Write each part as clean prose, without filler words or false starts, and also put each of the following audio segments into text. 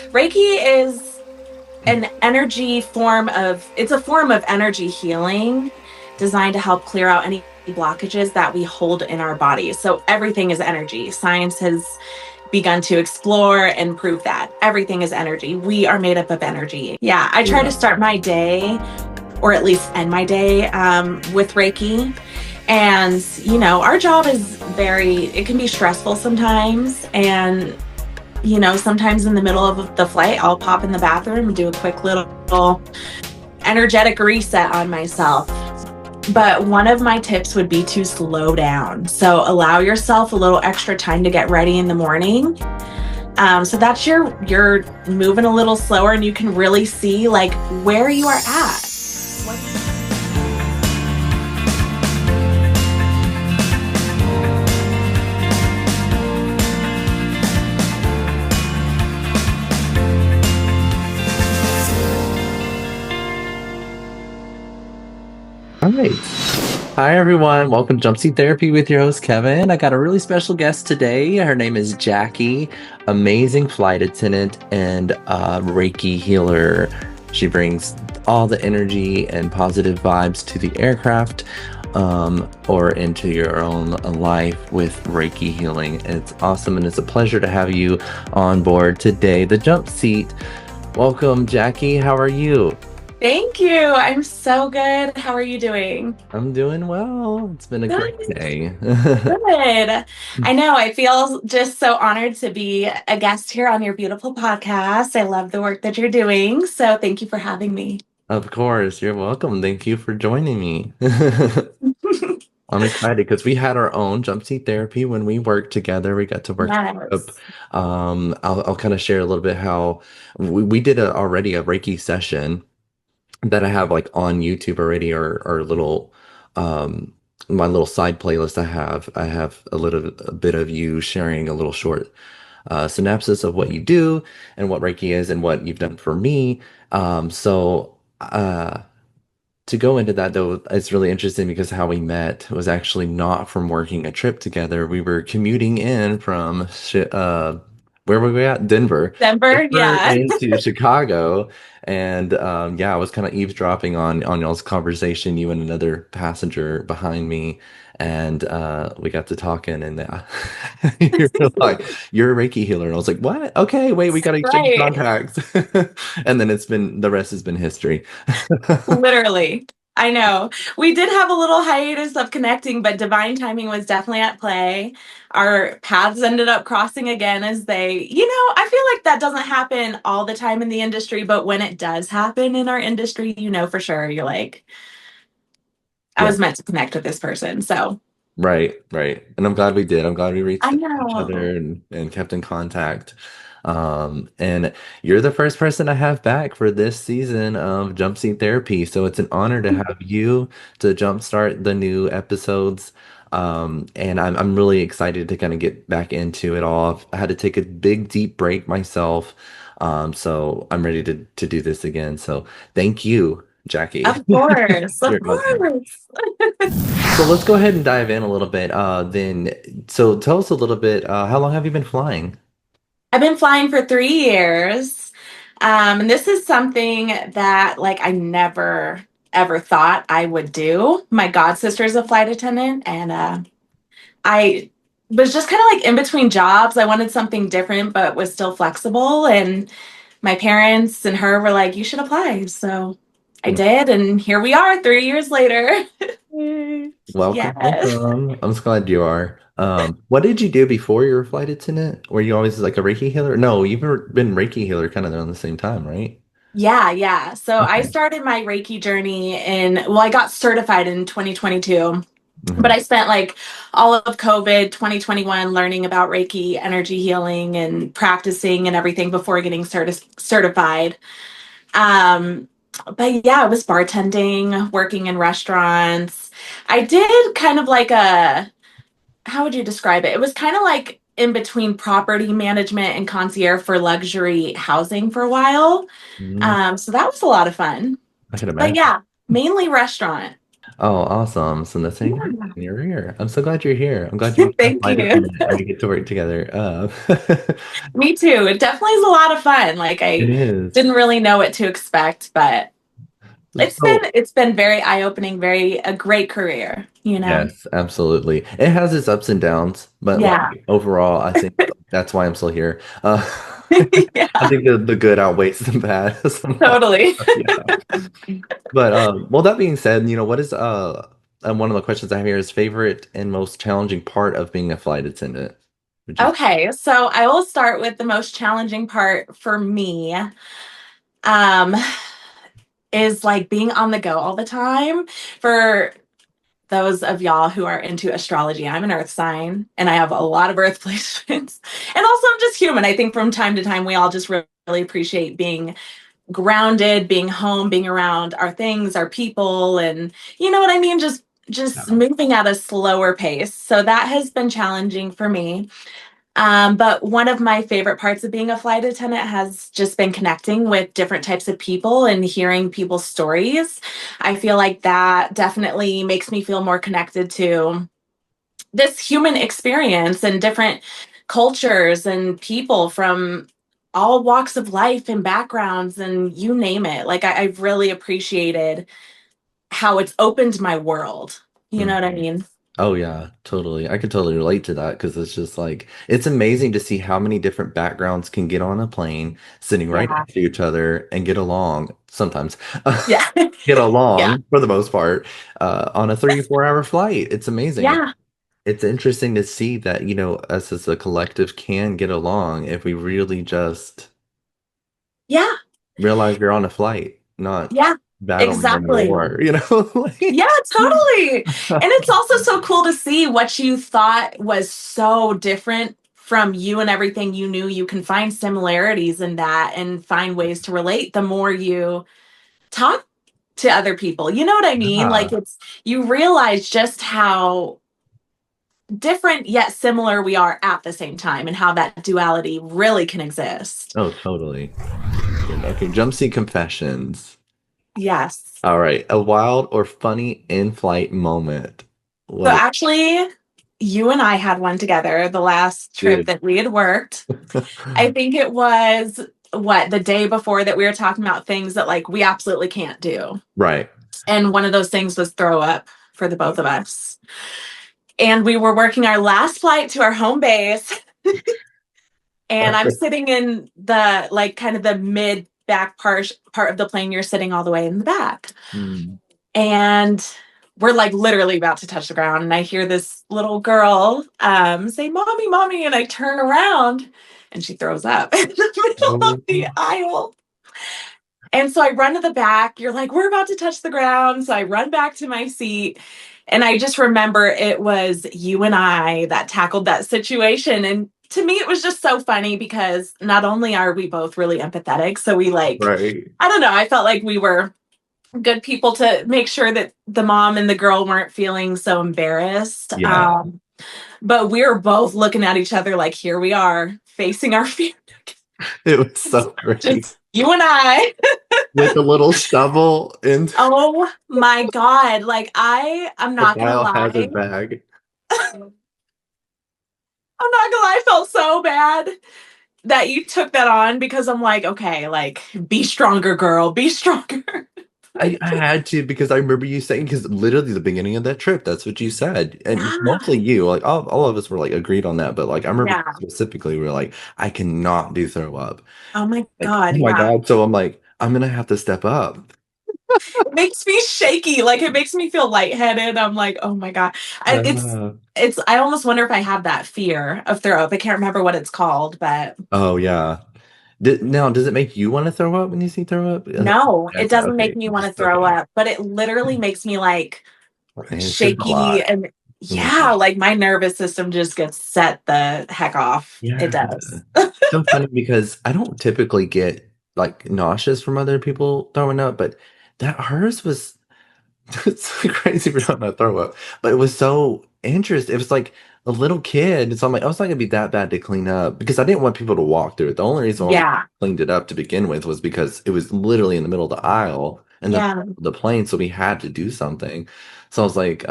Reiki is it's a form of energy healing designed to help clear out any blockages that we hold in our bodies. So everything is energy. Science has begun to explore and prove that everything is energy. We are made up of energy. Yeah, I try to start my day, or at least end my day, with Reiki. And, our job is it can be stressful sometimes. And, sometimes in the middle of the flight, I'll pop in the bathroom and do a quick little energetic reset on myself. But one of my tips would be to slow down. So allow yourself a little extra time to get ready in the morning. So that's you're moving a little slower, and you can really see like where you are at. All right. Hi, everyone. Welcome to Jumpseat Therapy with your host, Kevin. I got a really special guest today. Her name is Jackie, amazing flight attendant and Reiki healer. She brings all the energy and positive vibes to the aircraft or into your own life with Reiki healing. It's awesome, and it's a pleasure to have you on board today. The Jumpseat. Welcome, Jackie. How are you? Thank you. I'm so good. How are you doing? I'm doing well. It's been a great day. Good. I know. I feel just so honored to be a guest here on your beautiful podcast. I love the work that you're doing. So thank you for having me. Of course, you're welcome. Thank you for joining me. I'm excited because we had our own Jumpseat Therapy when we worked together. We got to work up. Yes. I'll kind of share a little bit how we did already a Reiki session that I have like on YouTube already, or little my little side playlist I have a bit of you sharing a little short synopsis of what you do and what Reiki is and what you've done for me. So to go into that though, it's really interesting because how we met was actually not from working a trip together. We were commuting in from where were we at? Denver. Denver Yeah. into Chicago. And yeah, I was kind of eavesdropping on y'all's conversation, you and another passenger behind me. And we got to talking, and you're like, you're a Reiki healer. And I was like, what? Okay, wait, we got to exchange Right. contacts. And then the rest has been history. Literally. I know. We did have a little hiatus of connecting, but divine timing was definitely at play. Our paths ended up crossing again I feel like that doesn't happen all the time in the industry, but when it does happen in our industry, for sure, you're like, I Yeah. was meant to connect with this person. So Right, right. And I'm glad we did. I'm glad we reached I out to each other know. and kept in contact. And you're the first person I have back for this season of Jumpseat Therapy. So it's an honor to have you to jumpstart the new episodes. And I'm really excited to kind of get back into it all. I had to take a big, deep break myself. So I'm ready to do this again. So thank you, Jackie. Of course. Of You're awesome. course. So let's go ahead and dive in a little bit. So tell us a little bit. How long have you been flying? I've been flying for 3 years. And this is something that like I never ever thought I would do. My god sister is a flight attendant, and I was just kind of like in between jobs. I wanted something different, but was still flexible. And my parents and her were like, you should apply. So I did. And here we are 3 years later. Welcome, Yes. welcome. I'm so glad you are. What did you do before you were a flight attendant? Were you always like a Reiki healer? No, you've been Reiki healer kind of around the same time, right? Yeah, yeah. So I Okay. started my Reiki journey I got certified in 2022. But Mhm. I spent like all of COVID 2021 learning about Reiki, energy healing, and practicing and everything before getting certified. Um, but yeah, I was bartending, working in restaurants. I did kind of like how would you describe it? It was kind of like in between property management and concierge for luxury housing for a while. Mhm. So that was a lot of fun. I can But imagine. yeah, mainly restaurant. Oh, awesome. So that's how you got Yeah. you're here. I'm so glad you're here. I'm glad you became a Thank flight you. attendant and we get to work together. Me too. It definitely is a lot of fun. Like It I is. didn't really know what to expect, but So, it's been very eye-opening, very a great career, you know? yes, absolutely. It has its ups and downs, but Yeah. like overall, I think that's why I'm still here. I Yeah, think the good outweighs the bad somehow. totally. Yeah. But well, that being said, what is one of the questions I have here is favorite and most challenging part of being a flight attendant? Would you? Okay, so I will start with the most challenging part for me. Um, is like being on the go all the time. For those of y'all who are into astrology, I'm an earth sign and I have a lot of earth placements. And also, I'm just human. I think from time to time, we all just really appreciate being grounded, being home, being around our things, our people, and you know what I mean? Just Yeah. moving at a slower pace. So that has been challenging for me. But one of my favorite parts of being a flight attendant has just been connecting with different types of people and hearing people's stories. I feel like that definitely makes me feel more connected to this human experience and different cultures and people from all walks of life and backgrounds and you name it. Like I've really appreciated how it's opened my world. You know what I Mhm. mean? Oh yeah, totally. I could totally relate to that because it's just like it's amazing to see how many different backgrounds can get on a plane, sitting right Yeah. next to each other and get along sometimes. Yeah. Get Yeah. along for the most part on a 3 to 4 hour flight. It's amazing. Yeah. It's interesting to see that, us as a collective can get along if we really just Yeah. realize you're on a flight, not Yeah. battling in a Exactly. war, Yeah, totally. And it's also so cool to see what you thought was so different from you and everything you knew. You can find similarities in that and find ways to relate the more you talk to other people. You know what I mean? Like Yeah. it's, you realize just how different yet similar we are at the same time and how that duality really can exist. Oh, totally. Okay, Jumpseat confessions. Yes. All right, a wild or funny in-flight moment. So What is actually, you and I had one together the last trip good? that we had worked. I think it was the day before that we were talking about things that like we absolutely can't do. Right. And one of those things was throw up for the both of us. And we were working our last flight to our home base. And I'm sitting in the like kind of the mid back part of the plane. You're sitting all the way in the back. Hmm. And we're like literally about to touch the ground. And I hear this little girl say, Mommy, Mommy. And I turn around and she throws up in the middle of Oh, the aisle. And so I run to the back. You're like, we're about to touch the ground. So I run back to my seat. And I just remember it was you and I that tackled that situation. And to me, it was just so funny because not only are we both really empathetic, so we like, right. I don't know, I felt like we were good people to make sure that the mom and the girl weren't feeling so embarrassed. Yeah, But we were both looking at each other like, here we are facing our fear. it was so great. Just you and I. With the little shovel and Oh my God. Like I'm the not gonna lie. biohazard bag. I'm not gonna lie, I felt so bad that you took that on because I'm like, okay, like be stronger, girl, be stronger. I had to because I remember you saying because literally the beginning of that trip, that's what you said, and Yeah. mostly you, like all of us were like agreed on that, but like I remember Yeah. specifically we were like, I cannot do throw up, Oh my like oh God. my Yeah. God, so I'm like I'm gonna have to step up. It makes me shaky. Like it makes me feel lightheaded. I'm like, oh my God. Uh, I almost wonder if I have that fear of throw up. I can't remember what it's called, but oh yeah. Now, does it make you want to throw up when you see throw up? no, it doesn't make Okay, me want to just throw okay. up, but it literally makes me like It's just a shaky lot. and Mhm. yeah, like my nervous system just gets set the heck off. It Yeah. does. So funny because I don't typically get like nauseous from other people throwing up, but that hers was it's crazy for not to throw up. But it was so interesting. It was like a little kid. So I'm like, oh, it's not gonna be that bad to clean up because I didn't want people to walk through it. The only reason why we Yeah. cleaned it up to begin with was because it was literally in the middle of the aisle. in Yeah. the plane, so we had to do something. So I was like,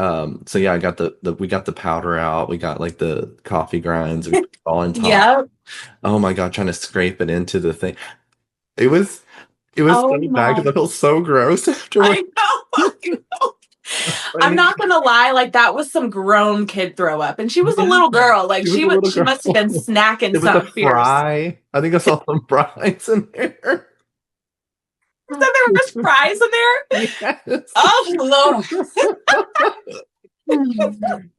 so yeah, I got the we got the powder out, we got like the coffee grinds, we put it all on top. Yep. Oh my God, trying to scrape it into the thing. It was it was so Oh bad because my. I felt so gross afterwards. I know. I I'm need not gonna lie, like that was some grown kid throw up, and she was a Yeah, little girl. Like she was a little she must have been girl. snacking It was a something fierce. fry. I think I saw some fries in there. So there was fries in there. Yes. Oh Lord.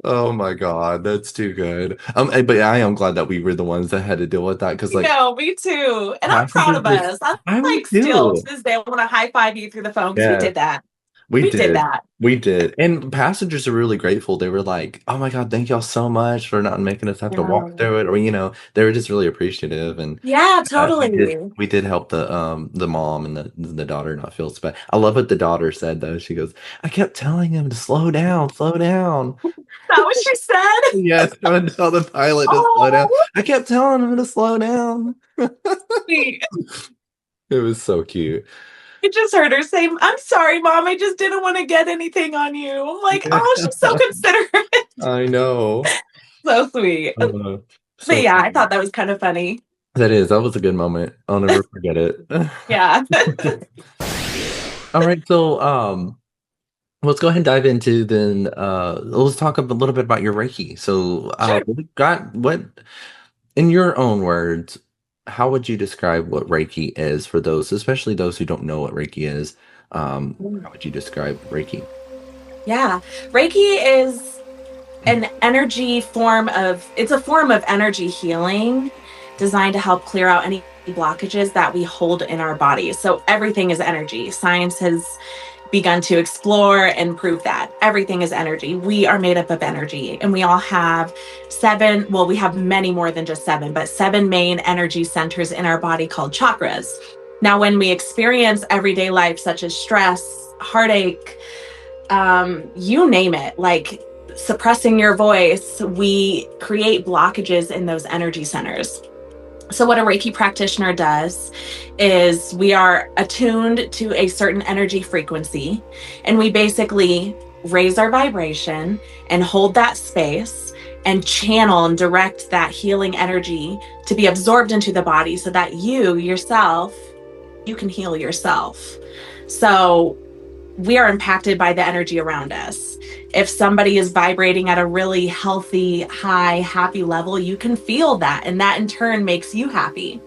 Oh my God, that's too good. But I am glad that we were the ones that had to deal with that because like No, me too. And I'm proud passengers of were, us. I'm I would like still to too. this day, I want to high five you through the phone because we Yeah. did that. We We did did. that. We did. And passengers are really grateful. They were like, "Oh my God, thank y'all so much for not making us have to walk Yeah, through it." Or, they were just really appreciative. And yeah, we did totally. we did help the mom and the daughter not feel so bad. I love what the daughter said though. She goes, "I kept telling him to slow down, slow down." That what she said. Yes, trying to tell the pilot to slow down. Oh, I kept telling him to slow down. sweet. It was so cute. I just heard her say, "I'm sorry, Mom. I just didn't want to get anything on you." I'm like, Yeah, "Oh, she's so considerate." I know. So sweet. But So yeah, I cute. thought that was kind of funny. That was a good moment. I'll never forget it. Yeah. All right, so let's go ahead and dive into then let's talk a little bit about your Reiki. So Sure. what in your own words, how would you describe what Reiki is for those, especially those who don't know what Reiki is? How would you describe Reiki? Yeah. Reiki is an energy form of, it's a form of energy healing designed to help clear out any blockages that we hold in our bodies. So everything is energy. Science has begun to explore and prove that everything is energy. We are made up of energy, and we all have seven, well, we have many more than just seven, but seven main energy centers in our body called chakras. Now, when we experience everyday life, such as stress, heartache, you name it, like suppressing your voice, we create blockages in those energy centers. So, what a Reiki practitioner does is we are attuned to a certain energy frequency, and we basically raise our vibration and hold that space and channel and direct that healing energy to be absorbed into the body so that you yourself, you can heal yourself. So, we are impacted by the energy around us. If somebody is vibrating at a really healthy, high, happy level, you can feel that, and that in turn makes you happy.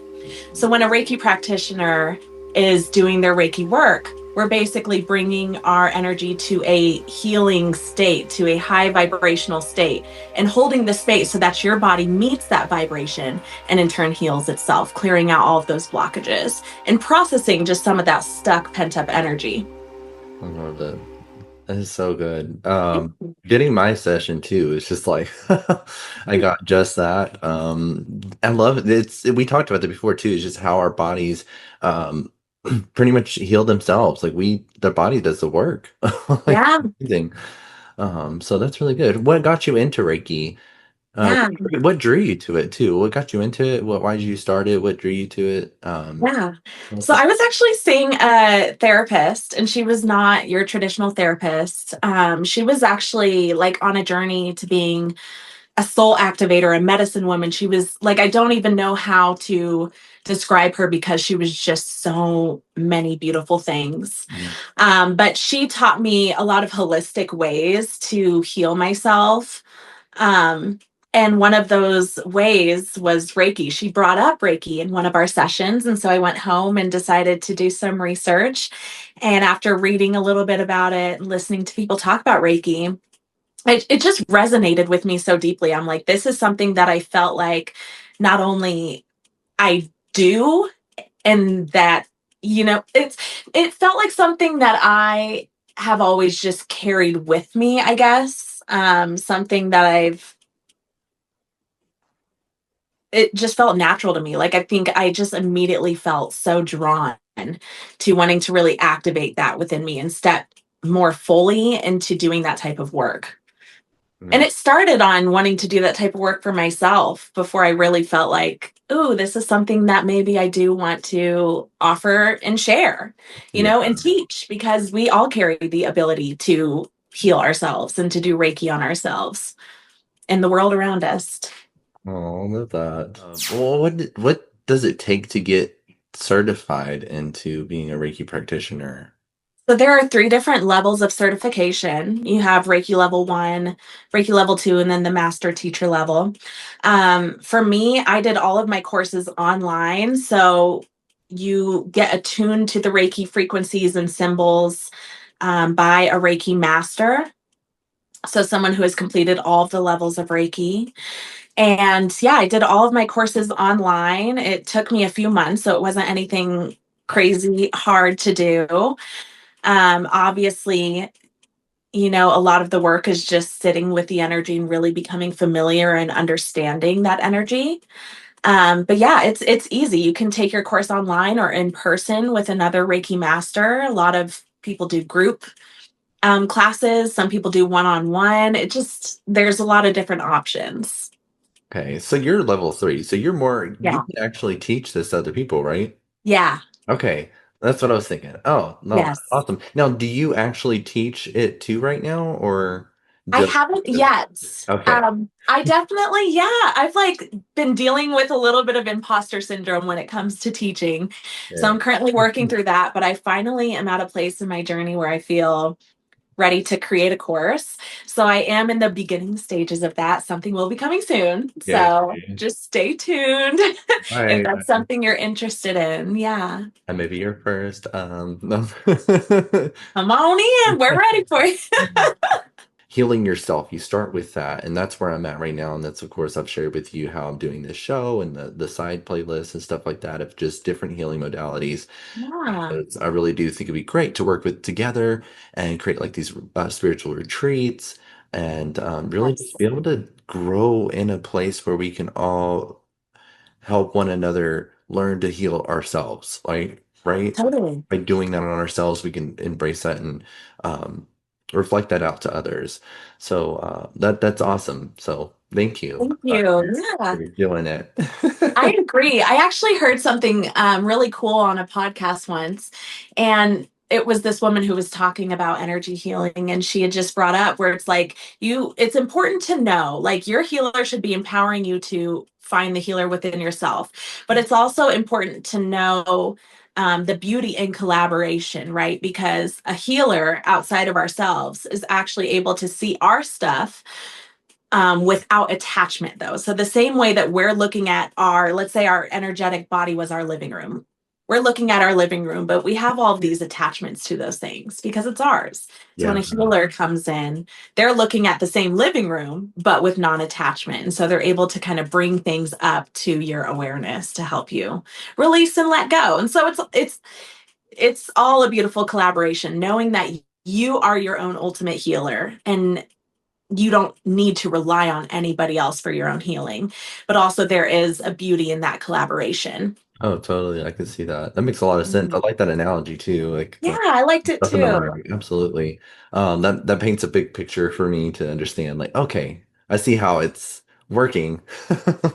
So when a Reiki practitioner is doing their Reiki work, we're basically bringing our energy to a healing state, to a high vibrational state, and holding the space so that your body meets that vibration and in turn heals itself, clearing out all of those blockages and processing just some of that stuck, pent up energy. I love that. That is so good. Getting my session too is just like I got just that. I love it. We talked about that before too. It's just how our bodies um pretty much heal themselves. Like the body does the work. Like Yeah, amazing. So that's really good. What got you into Reiki? Uh, yeah. what drew you to it too? What got you into it? Why did you start it? What drew you to it? Yeah. What's So that? I was actually seeing a therapist, and she was not your traditional therapist. She was actually like on a journey to being a soul activator, a medicine woman. She was like, I don't even know how to describe her because she was just so many beautiful things. Mm, But she taught me a lot of holistic ways to heal myself. Um, and one of those ways was Reiki. She brought up Reiki in one of our sessions. And so I went home and decided to do some research. And after reading a little bit about it and listening to people talk about Reiki, it just resonated with me so deeply. I'm like, this is something that I felt like not only I do, and that, it felt like something that I have always just carried with me, I guess. Something that it just felt natural to me. Like, I think I just immediately felt so drawn to wanting to really activate that within me and step more fully into doing that type of work. And Yeah. it started on wanting to do that type of work for myself before I really felt like, oh, this is something that maybe I do want to offer and share, Yeah. and teach, because we all carry the ability to heal ourselves and to do Reiki on ourselves and the world around us. Oh, I love that. Well, what does it take to get certified into being a Reiki practitioner? So there are three different levels of certification. You have Reiki level 1, Reiki level 2, and then the master teacher level. For me, I did all of my courses online. So you get attuned to the Reiki frequencies and symbols by a Reiki master. So someone who has completed all of the levels of Reiki. And yeah, I did all of my courses online. It took me a few months, so it wasn't anything crazy hard to do. Obviously, a lot of the work is just sitting with the energy and really becoming familiar and understanding that energy. But yeah, it's easy. You can take your course online or in person with another Reiki master. A lot of people do group classes. Some people do one-on-one. There's a lot of different options. Okay, so you're level 3, so you Yeah. can actually teach this to other people, right? Yeah. Okay, that's what I was thinking. Oh, no, that's Yes. awesome. Now, do you actually teach it too right now, or I just haven't yet. okay? I definitely, yeah, I've like been dealing with a little bit of imposter syndrome when it comes to teaching. So Yeah. I'm currently working through that, but I finally am at a place in my journey where I feel ready to create a course. So I am in the beginning stages of that. Something will be coming soon. Yeah. So just stay tuned if Right. that's something you're interested in. Yeah. And maybe you're first. No. Come on in. We're ready for you. Healing yourself, you start with that, and that's where I'm at right now. And that's, of course, I've shared with you how I'm doing this show and the side playlists and stuff like that of just different healing modalities. Yeah. I really do think it'd be great to work with together and create like these spiritual retreats and really Yes. just be able to grow in a place where we can all help one another learn to heal ourselves. Like, right? Totally. By doing that on ourselves, we can embrace that and um, reflect that out to others. So that's awesome. So thank you Thank you. for Yeah. doing it. I agree. I actually heard something really cool on a podcast once, and it was this woman who was talking about energy healing, and she had just brought up where it's like it's important to know, like your healer should be empowering you to find the healer within yourself, but it's also important to know the beauty in collaboration, right? Because a healer outside of ourselves is actually able to see our stuff without attachment, though. So, the same way that we're looking at let's say our energetic body was our living room. We're looking at our living room, but we have all of these attachments to those things because it's ours. So, when Yeah. a healer comes in, they're looking at the same living room, but with non attachment. And so, they're able to kind of bring things up to your awareness to help you release and let go. And so, it's all a beautiful collaboration, knowing that you are your own ultimate healer and you don't need to rely on anybody else for your own healing, but also there is a beauty in that collaboration. Oh, totally. I can see that. That makes a lot of sense. I Mhm. like that analogy too. Like Yeah, I liked it stuff in the too. mind. Absolutely. That paints a big picture for me to understand. Like, okay, I see how it's working.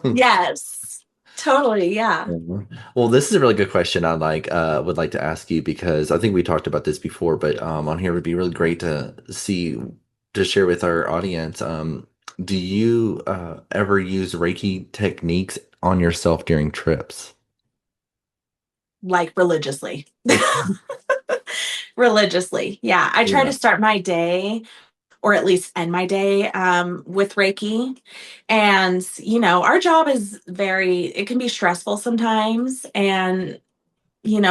Yes, totally. Yeah. Mhm. Well, this is a really good question I would like to ask you because I think we talked about this before, but on here would be really great to see to share with our audience. Do you ever use Reiki techniques on yourself during trips? Like religiously. Okay. Religiously. Yeah. I try Yeah. to start my day or at least end my day with Reiki. And, our job is it can be stressful sometimes. And,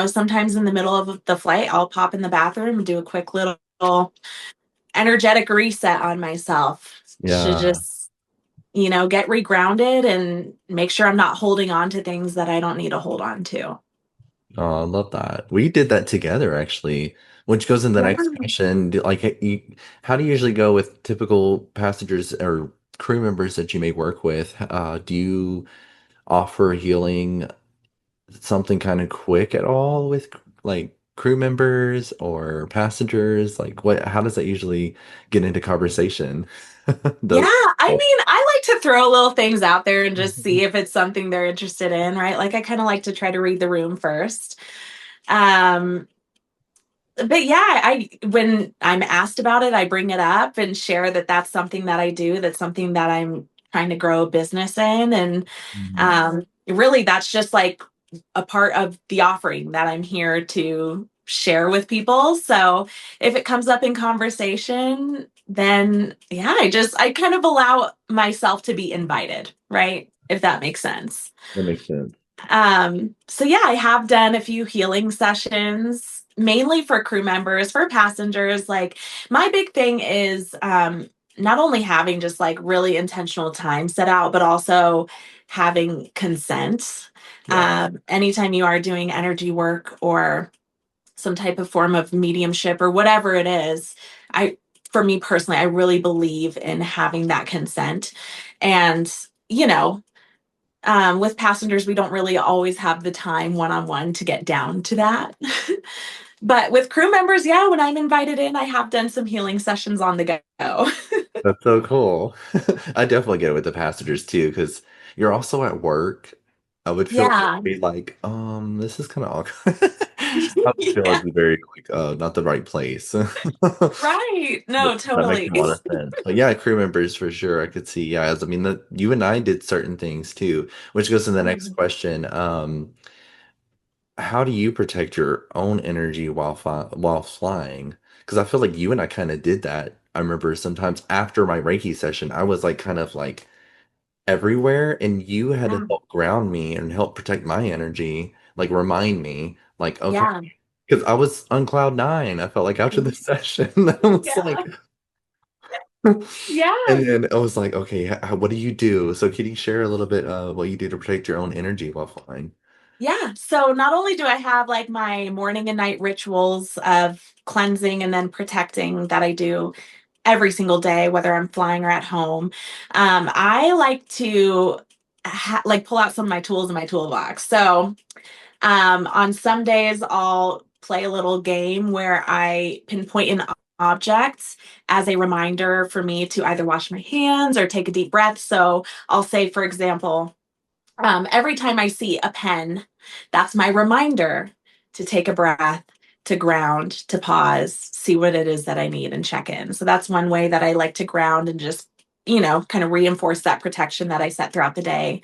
sometimes in the middle of the flight, I'll pop in the bathroom and do a quick little energetic reset on myself to Yeah. just, get regrounded and make sure I'm not holding on to things that I don't need to hold on to. Oh, I love that. We did that together actually, which goes in the Yeah. next question. How do you usually go with typical passengers or crew members that you may work with? Do you offer healing something kind of quick at all with like crew members or passengers? Like how does that usually get into conversation? Yeah, Those I people. mean, I like to throw little things out there and just see if it's something they're interested in, right? Like I kind of like to try to read the room first. Um, but yeah, I when I'm asked about it, I bring it up and share that that's something that I do, that's something that I'm trying to grow a business in, and Mhm. really that's just like a part of the offering that I'm here to share with people. So if it comes up in conversation, then yeah, I kind of allow myself to be invited, right? If that makes sense. That makes sense. So yeah, I have done a few healing sessions, mainly for crew members, for passengers. Like my big thing is not only having just like really intentional time set out, but also having consent. Yeah. Anytime you are doing energy work or some type of form of mediumship or whatever it is, I, for me personally, I really believe in having that consent. And, you know, with passengers, we don't really always have the time one on one to get down to that. But with crew members, yeah, when I'm invited in, I have done some healing sessions on the go. That's so cool. I definitely get it with the passengers too, because you're also at work. I would feel Yeah. very like, this is kind of awkward. I would feel Yeah. it'd be very like, not the right place. Right. But No, that makes totally. a lot of sense. But yeah, crew members for sure. I could see. Yeah, as I mean, that you and I did certain things too, which goes to the next question. How do you protect your own energy while flying? Because I feel like you and I kind of did that. I remember sometimes after my Reiki session, I was like kind of like everywhere, and you had to Yeah. help ground me and help protect my energy, like remind me, like, okay, Yeah. because I was on cloud nine. I felt like after the session, I was Yeah. like, Yeah. and then I was like, okay, what do you do? So can you share a little bit what you do to protect your own energy while flying? Yeah. So not only do I have like my morning and night rituals of cleansing and then protecting that I do every single day, whether I'm flying or at home, I like to like pull out some of my tools in my toolbox. So on some days, I'll play a little game where I pinpoint an object as a reminder for me to either wash my hands or take a deep breath. So I'll say, for example, every time I see a pen, that's my reminder to take a breath, to ground, to pause, see what it is that I need and check in. So that's one way that I like to ground and just, kind of reinforce that protection that I set throughout the day.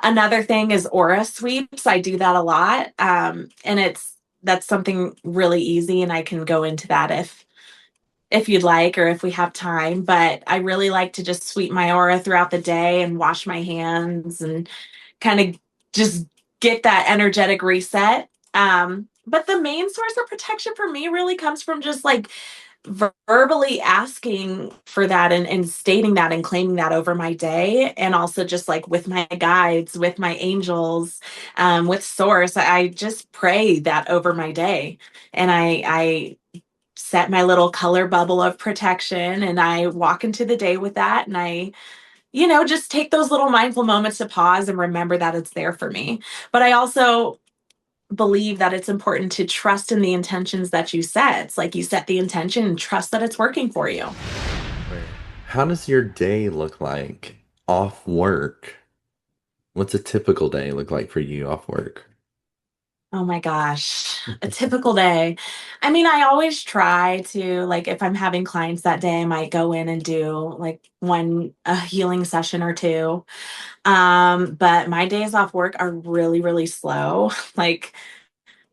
Another thing is aura sweeps. I do that a lot. And that's something really easy and I can go into that if you'd like or if we have time, but I really like to just sweep my aura throughout the day and wash my hands and kind of just get that energetic reset. But the main source of protection for me really comes from just like verbally asking for that and stating that and claiming that over my day. And also just like with my guides, with my angels, with source, I just pray that over my day. And I set my little color bubble of protection and I walk into the day with that. And just take those little mindful moments to pause and remember that it's there for me. But I also believe that it's important to trust in the intentions that you set. It's like you set the intention and trust that it's working for you. Right. How does your day look like off work? What's a typical day look like for you off work? Oh my gosh, a typical day. I mean, I always try to, like, if I'm having clients that day, I might go in and do like a healing session or two. But my days off work are really, really slow. Like,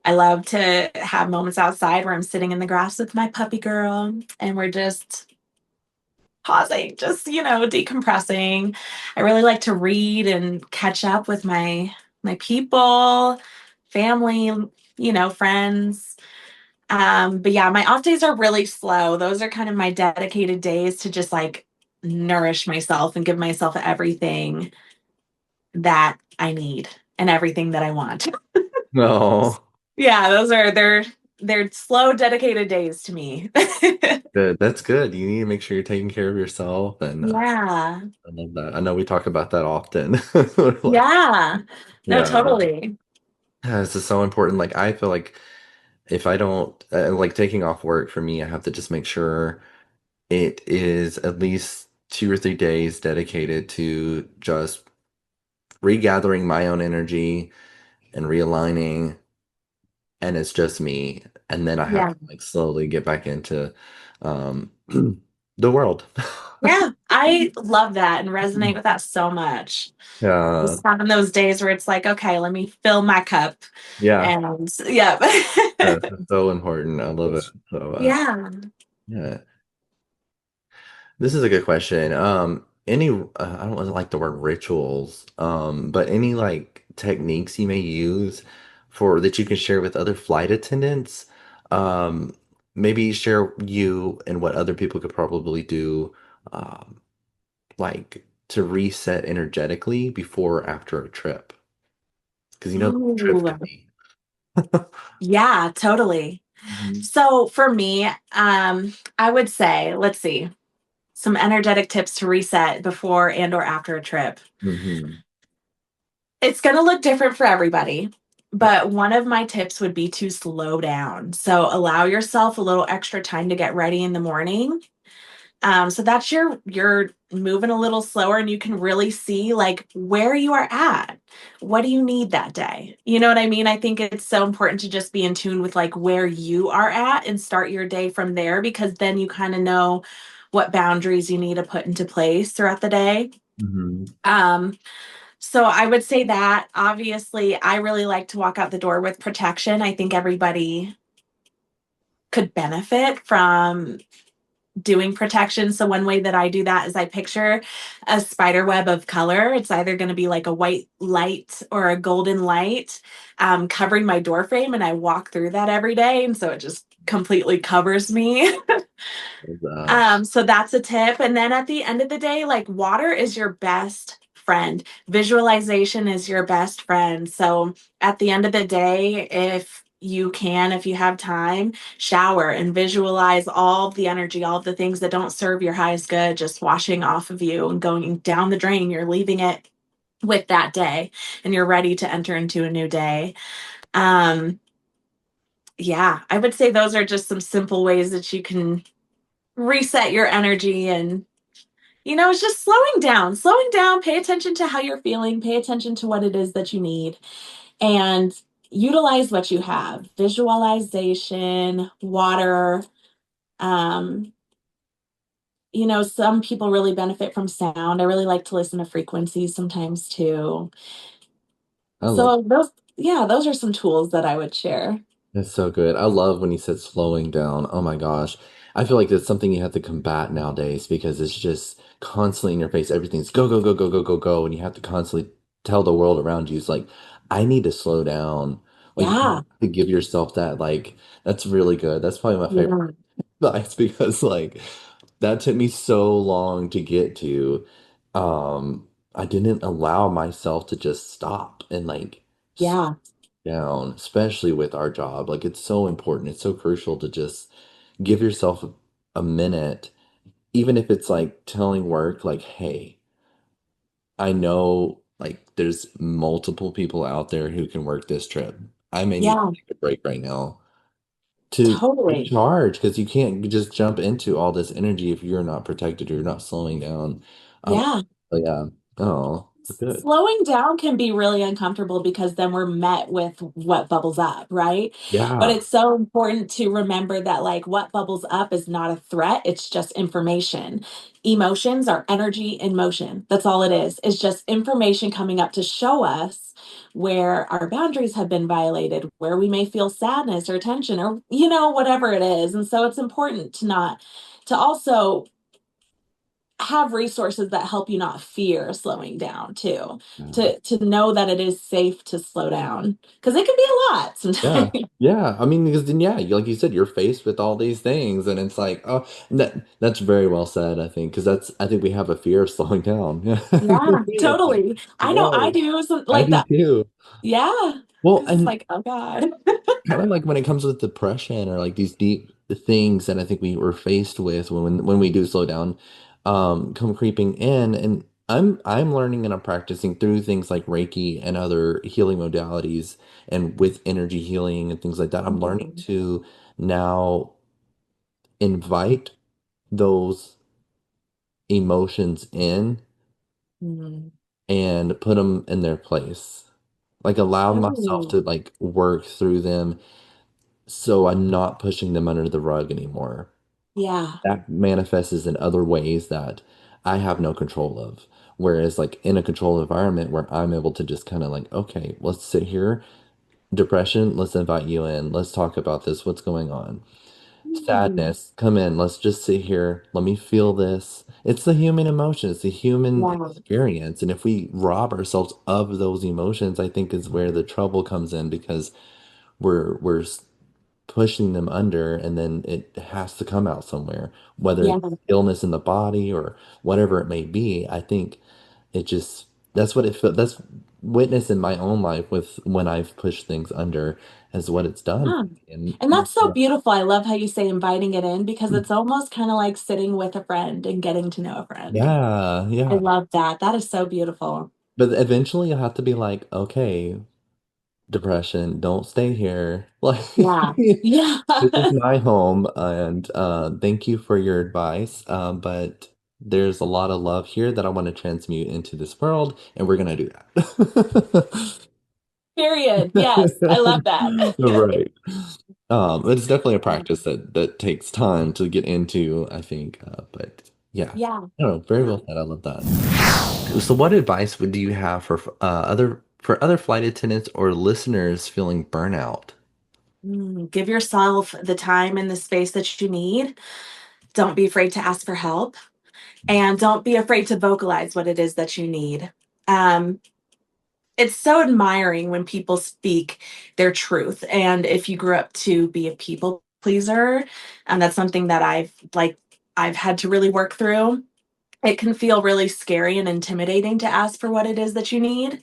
I love to have moments outside where I'm sitting in the grass with my puppy girl and we're just pausing, just, decompressing. I really like to read and catch up with my people, family, friends. But yeah, my off days are really slow. Those are kind of my dedicated days to just like nourish myself and give myself everything that I need and everything that I want. No. Yeah, they're slow, dedicated days to me. Good. That's good. You need to make sure you're taking care of yourself, and Yeah. I love that. I know we talk about that often. Like, Yeah. No, yeah, totally. this is so important. Like, I feel like if I don't like taking off work for me, I have to just make sure it is at least 2 or 3 days dedicated to just regathering my own energy and realigning, and it's just me. And then I have Yeah. to like slowly get back into um, the world. Yeah. I love that and resonate with that so much. Yeah, Just having those days where it's like, okay, let me fill my cup. yeah, And yeah. that's so important. I love it. So, Yeah. yeah, this is a good question. I don't really like the word rituals, but any like techniques you may use for that you can share with other flight attendants, um, maybe share you and what other people could probably do, um, like to reset energetically before or after a trip. Because trips can Ooh, be. yeah, totally. Mhm. So for me, I would say, let's see, some energetic tips to reset before and or after a trip. Mhm. It's going to look different for everybody, Yeah. but one of my tips would be to slow down. So allow yourself a little extra time to get ready in the morning. So that's you're moving a little slower and you can really see like where you are at. What do you need that day? You know what I mean? I think it's so important to just be in tune with like where you are at and start your day from there because then you kind of know what boundaries you need to put into place throughout the day. Mhm. Um, so I would say that obviously I really like to walk out the door with protection. I think everybody could benefit from doing protection. So one way that I do that is I picture a spider web of color. It's either going to be like a white light or a golden light covering my door frame, and I walk through that every day, and so it just completely covers me. Love that. So that's a tip. And then at the end of the day, like water is your best friend. Visualization is your best friend. So at the end of the day, if you can, if you have time, shower and visualize all of the energy, all of the things that don't serve your highest good, just washing off of you and going down the drain. You're leaving it with that day and you're ready to enter into a new day. Um, yeah, I would say those are just some simple ways that you can reset your energy and it's just slowing down, pay attention to how you're feeling, pay attention to what it is that you need, and utilize what you have. Visualization, water. Um, some people really benefit from sound. I really like to listen to frequencies sometimes too. I love So those are some tools that I would share. That's so good. I love when you said slowing down. Oh my gosh. I feel like that's something you have to combat nowadays because it's just constantly in your face. Everything's go, go, go, go, go, go, go. And you have to constantly tell the world around you, it's like, I need to slow down. Like, you Yeah, have to give yourself that. Like, that's really good. That's probably my favorite yeah, advice because, like, that took me so long to get to. I didn't allow myself to just stop and, like, yeah, down, especially with our job. Like it's so important. It's so crucial to just give yourself a minute, even if it's like telling work, like, hey, I know like there's multiple people out there who can work this trip. I may need to yeah, take a break right now to totally. recharge because you can't just jump into all this energy if you're not protected or you're not slowing down. Um, Yeah. but yeah. Oh, good. Slowing down can be really uncomfortable because then we're met with what bubbles up, right? But Yeah. it's so important to remember that, like, what bubbles up is not a threat, it's just information. Emotions are energy in motion. That's all it is. It's just information coming up to show us where our boundaries have been violated, where we may feel sadness or tension or, whatever it is. And so it's important to also have resources that help you not fear slowing down too, to know that it is safe to slow down because it can be a lot Yeah. sometimes. Yeah. I mean, because then, yeah, like you said, you're faced with all these things, and it's like, oh, and that's very well said, I think, because I think we have a fear of slowing down. Yeah. Yeah, It's like, totally. I know I whoa, do I like do that. too. Yeah, Well, because it's and like, oh God. kind of like when it comes with depression or like these deep things that I think we were faced with when we do slow down, come creeping in, and I'm learning and I'm practicing through things like Reiki and other healing modalities, and with energy healing and things like that. I'm learning Mhm. to now invite those emotions in Mm. and put them in their place. Like allow myself Oh, to like work through them so I'm not pushing them under the rug anymore. yeah. That manifests in other ways that I have no control of. Whereas like in a controlled environment where I'm able to just kind of like, okay, let's sit here. Depression, let's invite you in. Let's talk about this. What's going on? Mm. Sadness, come in. Let's just sit here. Let me feel this. It's the human emotion. It's the human Yeah. experience. And if we rob ourselves of those emotions, I think is where the trouble comes in because we're pushing them under and then it has to come out somewhere, whether Yeah. it's illness in the body or whatever it may be. I think it just that's what it felt. That's witness in my own life with when I've pushed things under is what it's done for Yeah. me. And And that's so beautiful. I love how you say inviting it in because it's almost kind of like sitting with a friend and getting to know a friend. yeah, I yeah. love that. That is so beautiful. But eventually you'll have to be like, okay, depression, don't stay here. Like Yeah. Yeah. this is my home, and thank you for your advice. But there's a lot of love here that I want to transmute into this world, and we're gonna do that. Period. Yes. I love that. Right. It's definitely a practice that takes time to get into, I think. But yeah, Yeah. I don't know, very Yeah. well said. I love that. So, what advice would you have for other flight attendants or listeners feeling burnout? Give yourself the time and the space that you need. Don't be afraid to ask for help and don't be afraid to vocalize what it is that you need. Um, it's so admiring when people speak their truth. And if you grew up to be a people pleaser, and that's something that I've had to really work through. It can feel really scary and intimidating to ask for what it is that you need.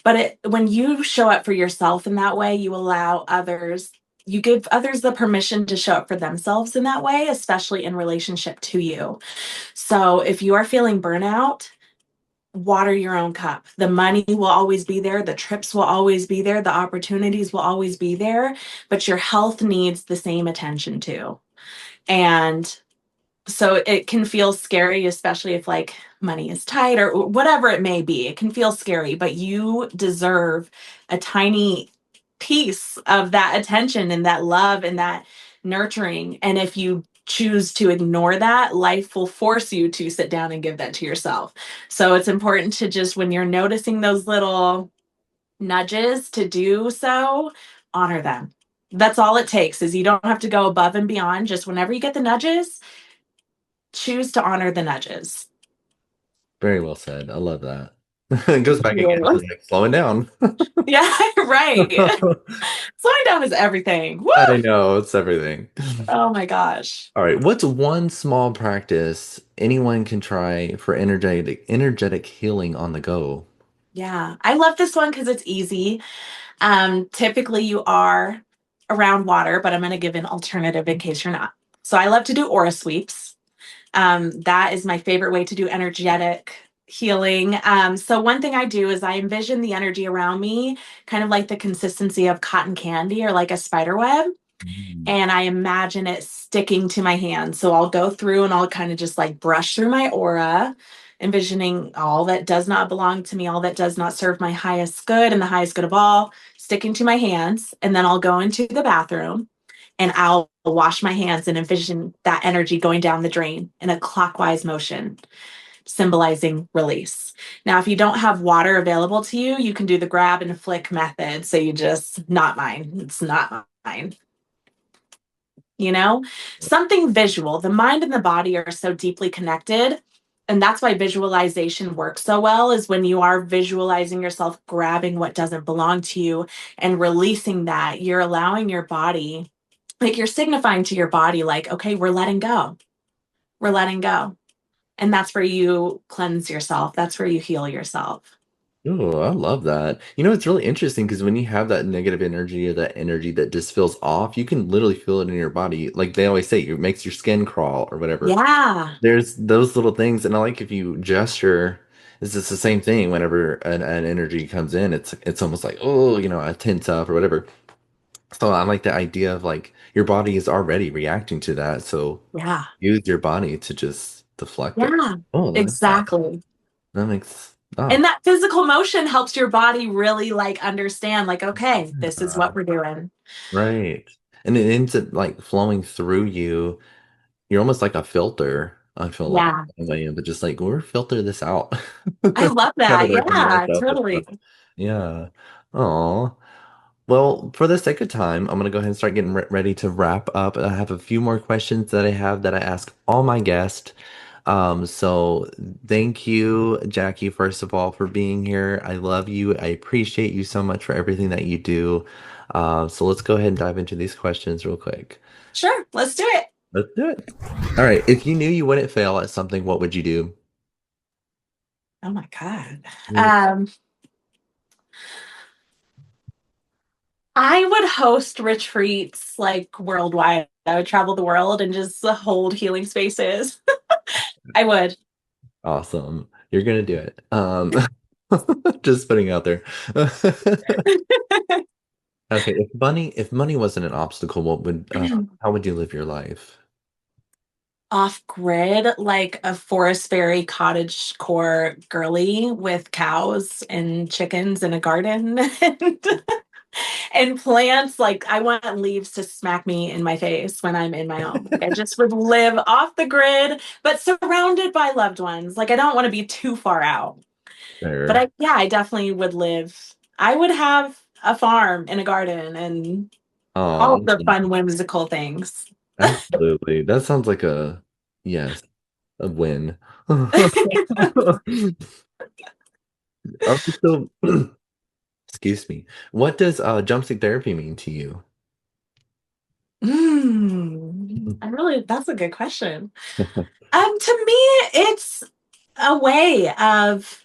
But when you show up for yourself in that way, you give others the permission to show up for themselves in that way, especially in relationship to you. So if you are feeling burnout, water your own cup. The money will always be there, the trips will always be there, the opportunities will always be there, but your health needs the same attention too. And so it can feel scary, especially if like money is tight or whatever it may be. It can feel scary, but you deserve a tiny piece of that attention and that love and that nurturing. And if you choose to ignore that, life will force you to sit down and give that to yourself. So it's important to just, when you're noticing those little nudges to do so, honor them. That's all it takes is you don't have to go above and beyond. Just whenever you get the nudges, choose to honor the nudges. Very well said. I love that. It goes Thank back again to you. like slowing down. Yeah, right. Slowing down is everything. Woo! I know it's everything. Oh my gosh. All right, what's one small practice anyone can try for energetic healing on the go? Yeah, I love this one because it's easy. Typically, you are around water, but I'm going to give an alternative in case you're not. So I love to do aura sweeps. That is my favorite way to do energetic healing. So one thing I do is I envision the energy around me, kind of like the consistency of cotton candy or like a spider web. Mm. And I imagine it sticking to my hand. So I'll go through and I'll kind of just like brush through my aura, envisioning all that does not belong to me, all that does not serve my highest good and the highest good of all, sticking to my hands. And then I'll go into the bathroom and I'll wash my hands and envision that energy going down the drain in a clockwise motion, symbolizing release. Now, if you don't have water available to you, you can do the grab and flick method. So you just, not mine. It's not mine. Something visual. The mind and the body are so deeply connected. And that's why visualization works so well, is when you are visualizing yourself grabbing what doesn't belong to you and releasing that, you're allowing your body, like you're signifying to your body, like, okay, we're letting go. We're letting go. And that's where you cleanse yourself. That's where you heal yourself. Oh, I love that. You know, it's really interesting because when you have that negative energy or that energy that just feels off, you can literally feel it in your body. Like they always say, it makes your skin crawl or whatever. Yeah. There's those little things, and I like if you gesture, it's just the same thing whenever an energy comes in, it's almost like, oh, I tense up or whatever. So I like the idea of like your body is already reacting to that. So Yeah. use your body to just deflect it. Yeah, Oh, exactly. that makes And oh that physical motion helps your body really like understand, like, okay, this is uh, what we're doing. right. And it ends up like flowing through you. You're almost like a filter, I feel like, Yeah, in a way, but just like we're filter this out. I love Kind of that. like bring it Yeah, back up. totally. Yeah. Oh. Well, for the sake of time, I'm gonna go ahead and start getting ready to wrap up. I have a few more questions that I have that I ask all my guests. So thank you, Jackie, first of all, for being here. I love you. I appreciate you so much for everything that you do. So let's go ahead and dive into these questions real quick. Sure, let's do it. Let's do it. All right. If you knew you wouldn't fail at something, what would you do? Oh my God. Mm. Um, I would host retreats like worldwide. I would travel the world and just hold healing spaces. I would. Awesome. You're gonna do it. Just putting it out there. Okay, if money wasn't an obstacle, what would how would you live your life? Off grid, like a forest fairy cottage core girly with cows and chickens and a garden and plants. Like, I want leaves to smack me in my face when I'm in my home. Like, I just would live off the grid, but surrounded by loved ones. Like, I don't want to be too far out. But There. yeah, I definitely would live. I would have a farm and a garden and all Oh, the fun, whimsical things. absolutely. That sounds like a yes, a win. So, excuse me. What does jumpsuit therapy mean to you? That's a good question. To me, it's a way of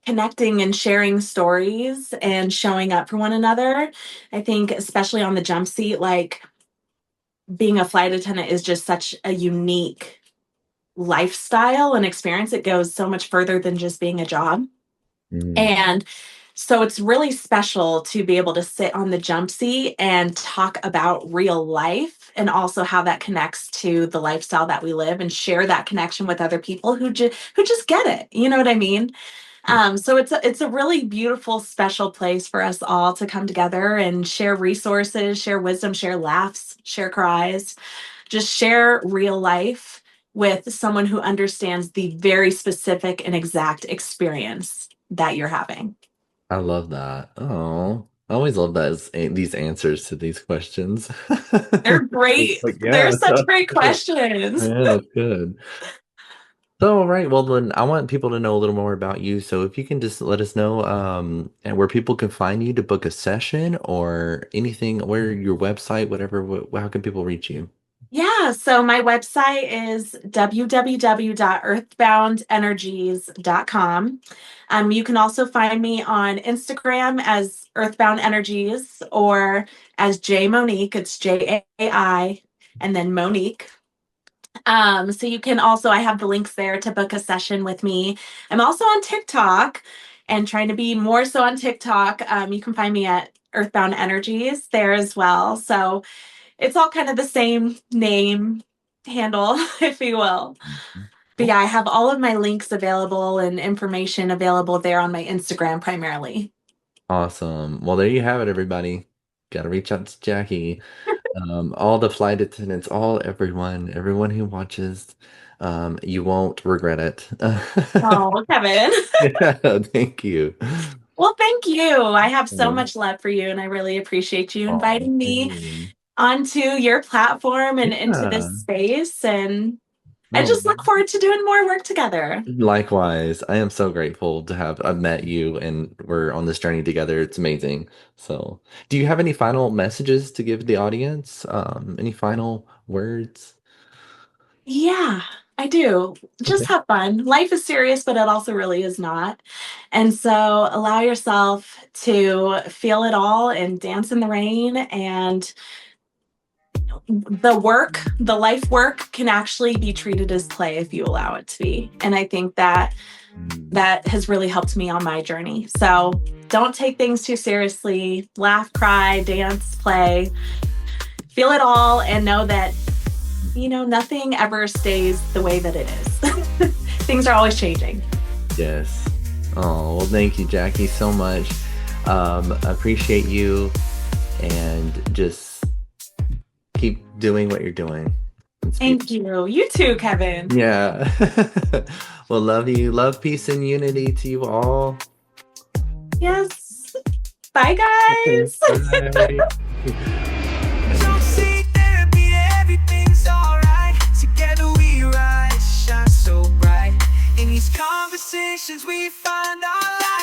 connecting and sharing stories and showing up for one another. I think, especially on the jump seat, like being a flight attendant is just such a unique lifestyle and experience. It goes so much further than just being a job. Mm, And so it's really special to be able to sit on the jump seat and talk about real life and also how that connects to the lifestyle that we live and share that connection with other people who just get it. You know what I mean? So it's a really beautiful, special place for us all to come together and share resources, share wisdom, share laughs, share cries, just share real life with someone who understands the very specific and exact experience that you're having. I love that. Oh, I always love that these answers to these questions. They're great. Like, They're yeah, such great questions. yeah, that's good. So, all right. Well, then I want people to know a little more about you. So if you can just let us know and where people can find you to book a session or anything, where your website, whatever, how can people reach you? Yeah, so my website is www.earthboundenergies.com. You can also find me on Instagram as Earthbound Energies or as J Monique. It's JAI and then Monique. So you can also, I have the links there to book a session with me. I'm also on TikTok and trying to be more so on TikTok. You can find me at Earthbound Energies there as well. So it's all kind of the same name handle, if you will. But Cool. yeah, I have all of my links available and information available there on my Instagram primarily. Awesome. Well, there you have it, everybody. Got to reach out to Jackie. All the flight attendants, everyone who watches, you won't regret it. Oh, Kevin. Yeah, thank you. Well, thank you. I have so Um, much love for you, and I really appreciate you oh, inviting me same. onto your platform and into Yeah. this space. And I No, just look forward to doing more work together. likewise. I am so grateful to have I've met you and we're on this journey together. It's amazing. So, do you have any final messages to give the audience? Any final words? Yeah, I do. Just Okay. have fun. Life is serious, but it also really is not. And so allow yourself to feel it all and dance in the rain. And the life work can actually be treated as play if you allow it to be. And I think that Mm. that has really helped me on my journey. So don't take things too seriously. Laugh, cry, dance, play, feel it all, and know that nothing ever stays the way that it is. Things are always changing. Yes. Oh, well, thank you, Jackie, so much. I appreciate you, and just keep doing what you're doing. Thank you. You too, Kevin. Yeah. Well, love you. Love, peace, and unity to you all. Yes. Bye, guys. Bye. Jumpseat therapy, everything's alright. Together we rise, shine so bright. In these conversations we find our light.